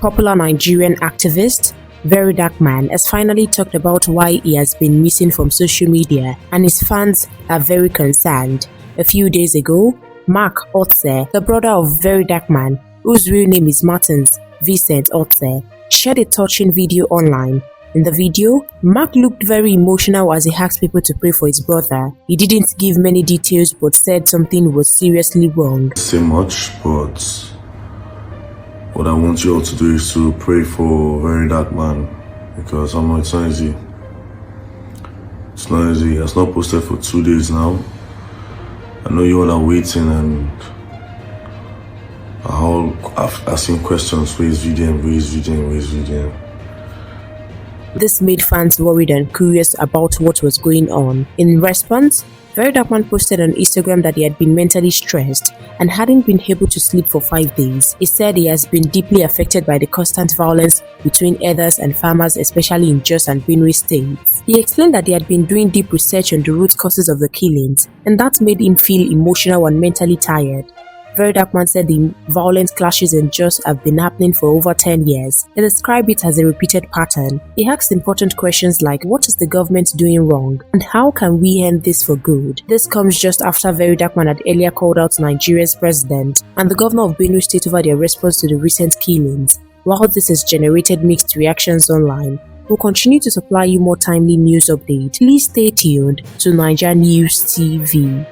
Popular Nigerian activist VeryDarkMan has finally talked about why he has been missing from social media, and his fans are very concerned. A few days ago, Mark Otse, the brother of VeryDarkMan, whose real name is Martins Vincent Otse, shared a touching video online. In the video, Mark looked very emotional as he asked people to pray for his brother. He didn't give many details but said something was seriously wrong. Say much, but what I want you all to do is to pray for VeryDarkMan, because I know it's not easy. It's not easy. It's not posted for 2 days now. I know you all are waiting, and I've asking questions. Where is VDM? Where is VDM? Where is VDM? This made fans worried and curious about what was going on. In response, VeryDarkMan posted on Instagram that he had been mentally stressed and hadn't been able to sleep for 5 days. He said he has been deeply affected by the constant violence between herders and farmers, especially in Jos and Benue states. He explained that he had been doing deep research on the root causes of the killings, and that made him feel emotional and mentally tired. VeryDarkMan said the violent clashes in Jos have been happening for over 10 years. He described it as a repeated pattern. He asked important questions like, what is the government doing wrong? And how can we end this for good? This comes just after VeryDarkMan had earlier called out Nigeria's president and the governor of Benue State over their response to the recent killings. While this has generated mixed reactions online, we'll continue to supply you more timely news updates. Please stay tuned to Naija News TV.